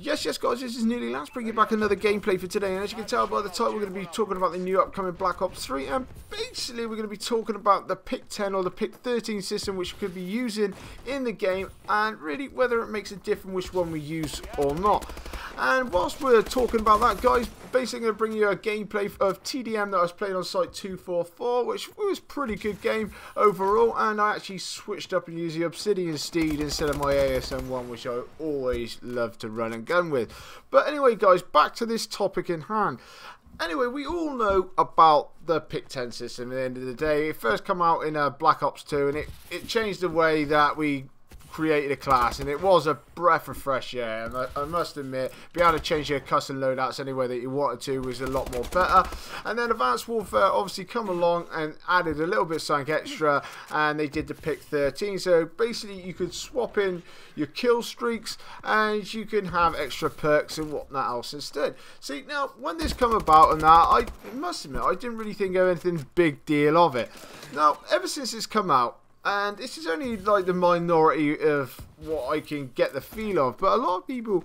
Yes, guys, this is Nearly Lance, bringing back another gameplay for today, and as you can tell by the title, we're going to be talking about the new upcoming Black Ops 3, and basically we're going to be talking about the Pick 10 or the Pick 13 system, which we could be using in the game, and really whether it makes a difference which one we use or not. And whilst we're talking about that, guys, basically going to bring you a gameplay of TDM that I was playing on Site 244, which was a pretty good game overall, and I actually switched up and used the Obsidian Steed instead of my ASM1, which I always love to run and gun with. But anyway, guys, back to this topic in hand. Anyway, we all know about the Pick 10 system at the end of the day. It first came out in Black Ops 2, and it changed the way that we created a class, and it was a breath of fresh air. And I must admit, being able to change your custom loadouts any way that you wanted to was a lot more better. And then Advanced Warfare obviously come along and added a little bit of something extra, and they did the Pick 13. So basically you could swap in your kill streaks and you can have extra perks and whatnot else instead. See, now when this come about and that, I must admit I didn't really think of anything big deal of it. Now ever since it's come out, and this is only like the minority of what I can get the feel of, but a lot of people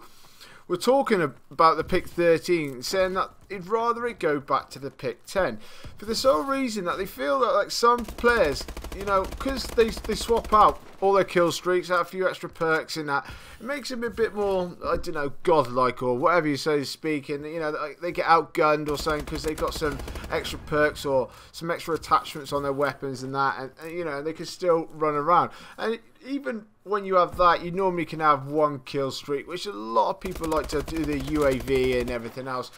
were talking about the Pick 13, saying that they'd rather it go back to the Pick 10 for the sole reason that they feel that like some players, you know, because they swap out all their kill streaks, add a few extra perks in that, it makes them a bit more, I don't know, godlike or whatever you so to speak, and you know, they get outgunned or something because they got some extra perks or some extra attachments on their weapons and that, and you know, they can still run around. And even when you have that, you normally can have one kill streak, which a lot of people like to do the UAV and everything else.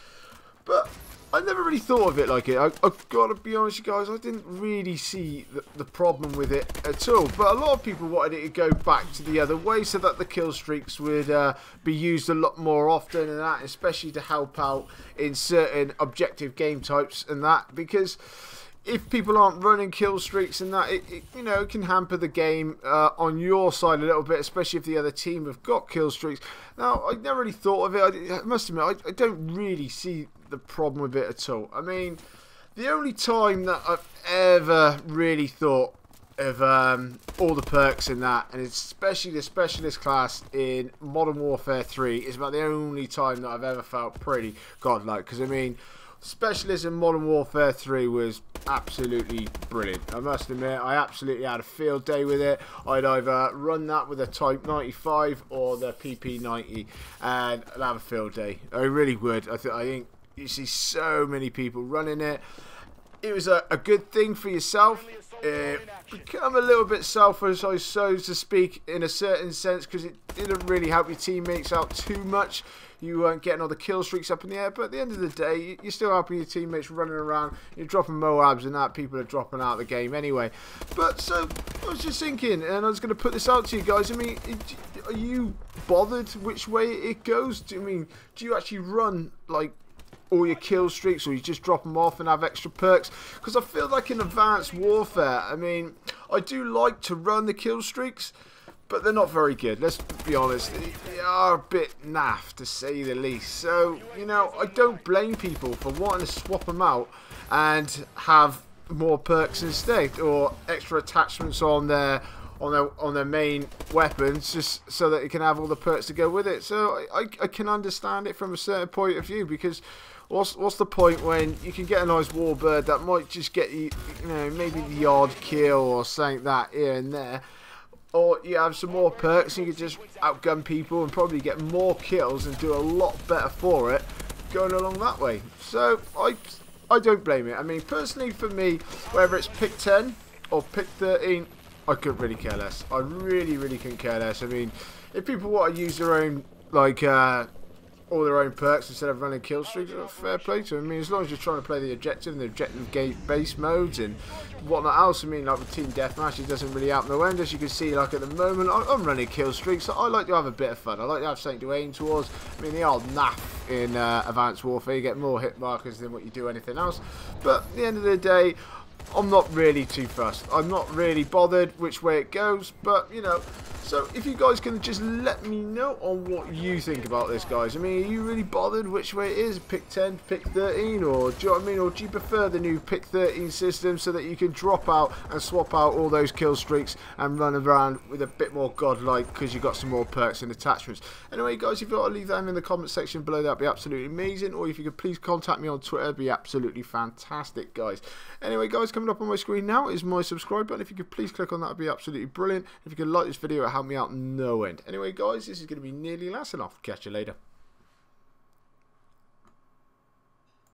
But I never really thought of it like it. I've got to be honest, you guys, I didn't really see the problem with it at all. But a lot of people wanted it to go back to the other way so that the kill streaks would be used a lot more often and that, especially to help out in certain objective game types and that, because if people aren't running kill streaks and that, you know, it can hamper the game on your side a little bit, especially if the other team have got kill streaks. Now, I never really thought of it. I must admit, I don't really see the problem with it at all. I mean, the only time that I've ever really thought of all the perks in that, and especially the specialist class in Modern Warfare 3, is about the only time that I've ever felt pretty godlike. Because, I mean, Specialist in Modern Warfare 3 was absolutely brilliant. I must admit, I absolutely had a field day with it. I'd either run that with a Type 95 or the PP90 and I'd have a field day. I really would. I think you see so many people running it. It was a good thing for yourself. Become a little bit selfish, I so to speak, in a certain sense, because it didn't really help your teammates out too much. You weren't getting all the kill streaks up in the air, but at the end of the day, you're still helping your teammates running around. You're dropping Moabs and that, people are dropping out of the game anyway. But so, I was just thinking, and I was going to put this out to you guys. I mean, are you bothered which way it goes? Do you actually run, like, all your kill streaks, or you just drop them off and have extra perks? Because I feel like in Advanced Warfare, I mean, I do like to run the kill streaks, but they're not very good. Let's be honest, they are a bit naff to say the least. So, you know, I don't blame people for wanting to swap them out and have more perks instead, or extra attachments on their main weapons, just so that it can have all the perks to go with it. So I can understand it from a certain point of view, because what's the point when you can get a nice warbird that might just get you, you know, maybe the odd kill or something that here and there, or you have some more perks and you can just outgun people and probably get more kills and do a lot better for it going along that way. So I don't blame it. I mean, personally for me, whether it's Pick 10 or Pick 13, I couldn't really care less. I really couldn't care less. I mean, if people want to use their own, like, all their own perks instead of running kill streaks, fair play to them. I mean, as long as you're trying to play the objective and the objective base modes and whatnot else. I mean, like with Team Deathmatch, it doesn't really out no end. As you can see, like at the moment, I'm running kill streaks. So I like to have a bit of fun. I like to have something to aim towards. I mean, they are naff in Advanced Warfare. You get more hit markers than what you do anything else. But at the end of the day, I'm not really too fussed. I'm not really bothered which way it goes, but you know, So if you guys can just let me know on what you think about this, guys. I mean, are you really bothered which way it is, pick 10, pick 13, or do you know what I mean? Or do you prefer the new pick 13 system so that you can drop out and swap out all those kill streaks and run around with a bit more godlike because you've got some more perks and attachments? Anyway, guys, if you want to leave them in the comment section below, that'd be absolutely amazing. Or if you could please contact me on Twitter, it'd be absolutely fantastic, guys. Anyway, guys, coming up on my screen now is my subscribe button. If you could please click on that, it'd be absolutely brilliant. If you could like this video, it'll help me out no end. Anyway, guys, this is going to be Nearly Last, and I'll catch you later.